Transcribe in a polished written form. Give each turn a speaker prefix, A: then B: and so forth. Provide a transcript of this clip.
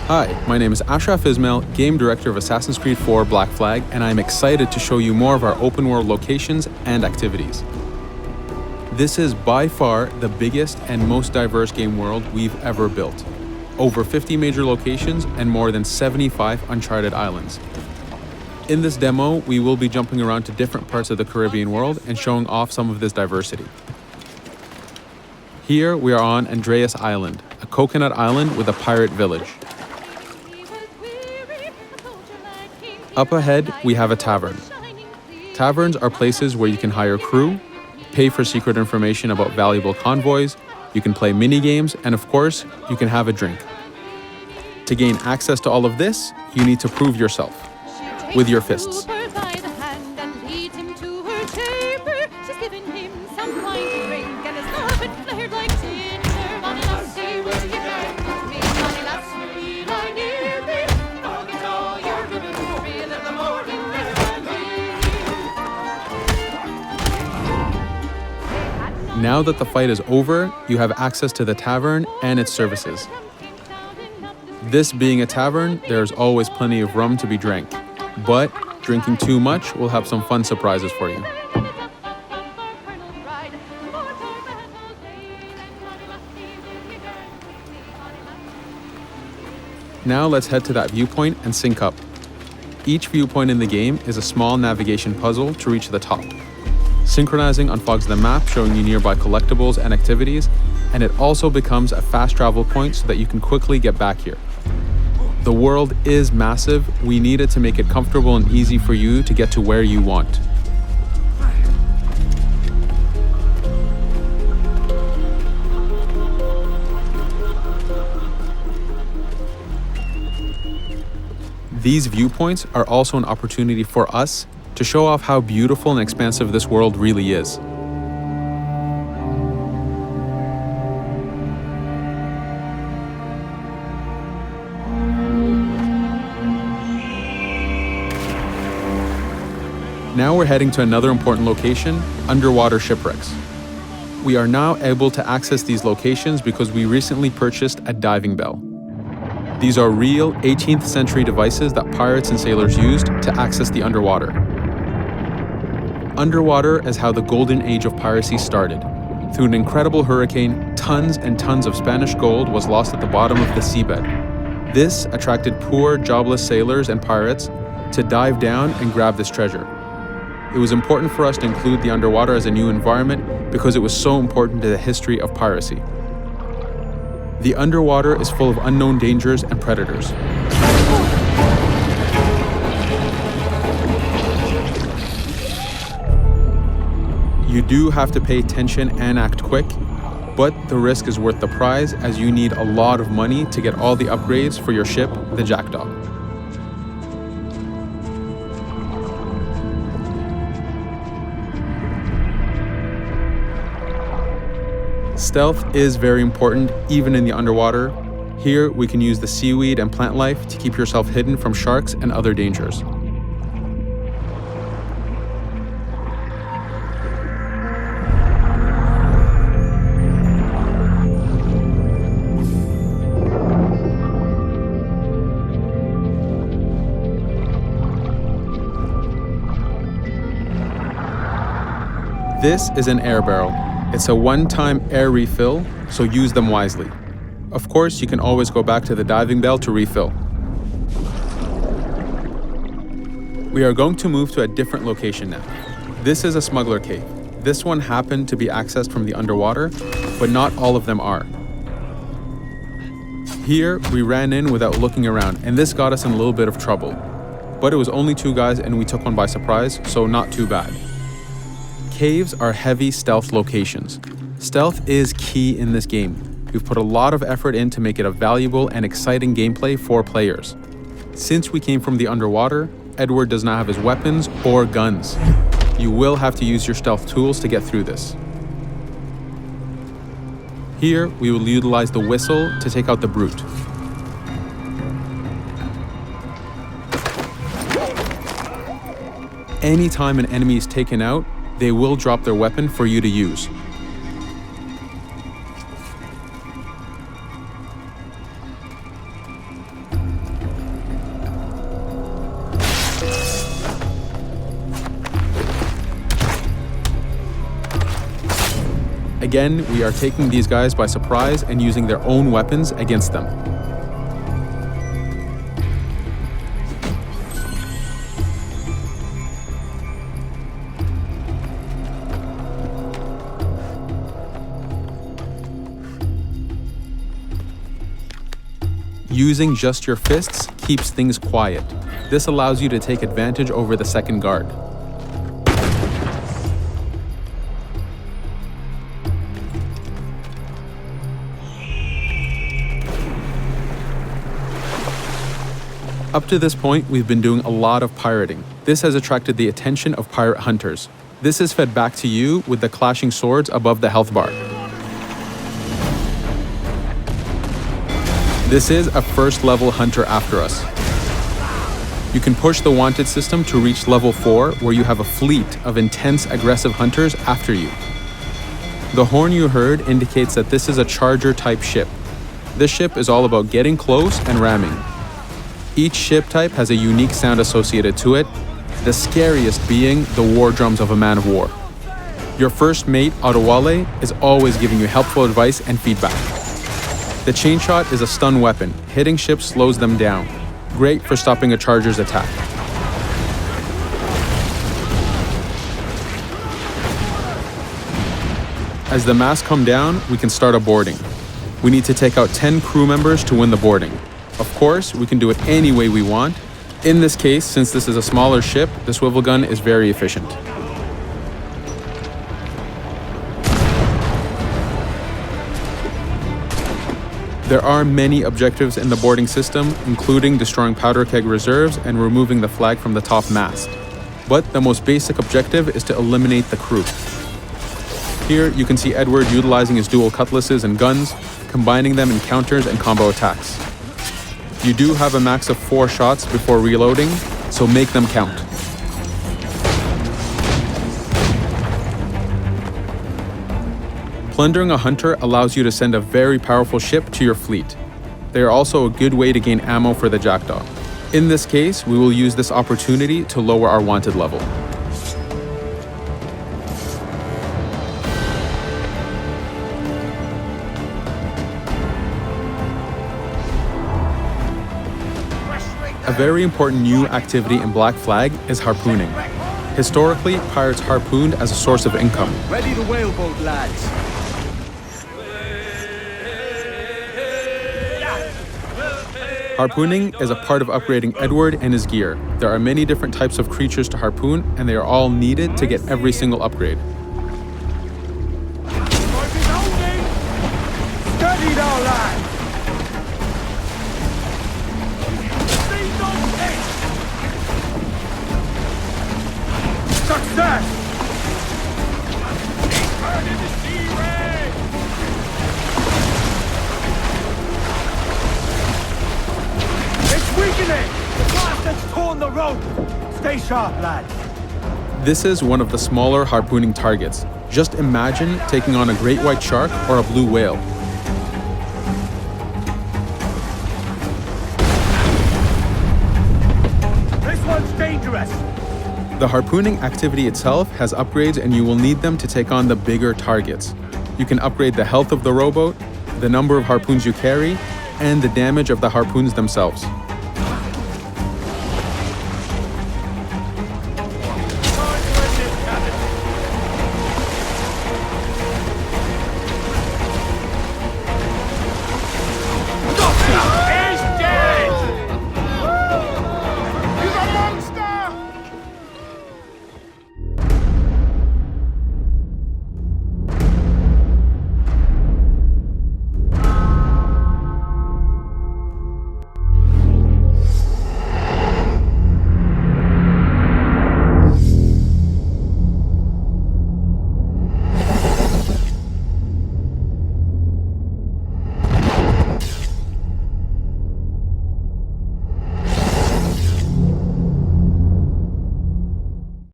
A: Hi, my name is Ashraf Ismail, Game Director of Assassin's Creed 4 Black Flag, and I'm excited to show you more of our open world locations and activities. This is by far the biggest and most diverse game world we've ever built. Over 50 major locations and more than 75 uncharted islands. In this demo, we will be jumping around to different parts of the Caribbean world and showing off some of this diversity. Here we are on Andreas Island, a coconut island with a pirate village. Up ahead, we have a tavern. Taverns are places where you can hire crew, pay for secret information about valuable convoys, you can play mini games, and of course, you can have a drink. To gain access to all of this, you need to prove yourself with your fists. Now that the fight is over, you have access to the tavern and its services. This being a tavern, there's always plenty of rum to be drank, but drinking too much will have some fun surprises for you. Now let's head to that viewpoint and sync up. Each viewpoint in the game is a small navigation puzzle to reach the top. Synchronizing unfogs the map, showing you nearby collectibles and activities, and it also becomes a fast travel point so that you can quickly get back here. The world is massive. We need it to make it comfortable and easy for you to get to where you want. These viewpoints are also an opportunity for us to show off how beautiful and expansive this world really is. Now we're heading to another important location, underwater shipwrecks. We are now able to access these locations because we recently purchased a diving bell. These are real 18th century devices that pirates and sailors used to access the underwater. Underwater is how the golden age of piracy started. Through an incredible hurricane, tons and tons of Spanish gold was lost at the bottom of the seabed. This attracted poor, jobless sailors and pirates to dive down and grab this treasure. It was important for us to include the underwater as a new environment because it was so important to the history of piracy. The underwater is full of unknown dangers and predators. You do have to pay attention and act quick, but the risk is worth the prize as you need a lot of money to get all the upgrades for your ship, the Jackdaw. Stealth is very important, even in the underwater. Here, we can use the seaweed and plant life to keep yourself hidden from sharks and other dangers. This is an air barrel. It's a one-time air refill, so use them wisely. Of course, you can always go back to the diving bell to refill. We are going to move to a different location now. This is a smuggler cave. This one happened to be accessed from the underwater, but not all of them are. Here, we ran in without looking around, and this got us in a little bit of trouble. But it was only 2 guys and we took one by surprise, so not too bad. Caves are heavy stealth locations. Stealth is key in this game. We've put a lot of effort in to make it a valuable and exciting gameplay for players. Since we came from the underwater, Edward does not have his weapons or guns. You will have to use your stealth tools to get through this. Here, we will utilize the whistle to take out the brute. Anytime an enemy is taken out, they will drop their weapon for you to use. Again, we are taking these guys by surprise and using their own weapons against them. Using just your fists keeps things quiet. This allows you to take advantage over the second guard. Up to this point, we've been doing a lot of pirating. This has attracted the attention of pirate hunters. This is fed back to you with the clashing swords above the health bar. This is a first level hunter after us. You can push the wanted system to reach level 4, where you have a fleet of intense aggressive hunters after you. The horn you heard indicates that this is a charger type ship. This ship is all about getting close and ramming. Each ship type has a unique sound associated to it, the scariest being the war drums of a man of war. Your first mate, Otowale, is always giving you helpful advice and feedback. The chain shot is a stun weapon. Hitting ships slows them down. Great for stopping a charger's attack. As the masts come down, we can start a boarding. We need to take out 10 crew members to win the boarding. Of course, we can do it any way we want. In this case, since this is a smaller ship, the swivel gun is very efficient. There are many objectives in the boarding system, including destroying powder keg reserves and removing the flag from the top mast. But the most basic objective is to eliminate the crew. Here, you can see Edward utilizing his dual cutlasses and guns, combining them in counters and combo attacks. You do have a max of 4 shots before reloading, so make them count. Plundering a hunter allows you to send a very powerful ship to your fleet. They are also a good way to gain ammo for the jackdaw. In this case, we will use this opportunity to lower our wanted level. A very important new activity in Black Flag is harpooning. Historically, pirates harpooned as a source of income.
B: Ready the whaleboat, lads.
A: Harpooning is a part of upgrading Edward and his gear. There are many different types of creatures to harpoon, and they are all needed to get every single upgrade.
B: Steady now, lad. Success! Weakening! The bastard's torn the rope! Stay sharp, lads.
A: This is one of the smaller harpooning targets. Just imagine taking on a great white shark or a blue whale.
B: This one's dangerous!
A: The harpooning activity itself has upgrades, and you will need them to take on the bigger targets. You can upgrade the health of the rowboat, the number of harpoons you carry, and the damage of the harpoons themselves.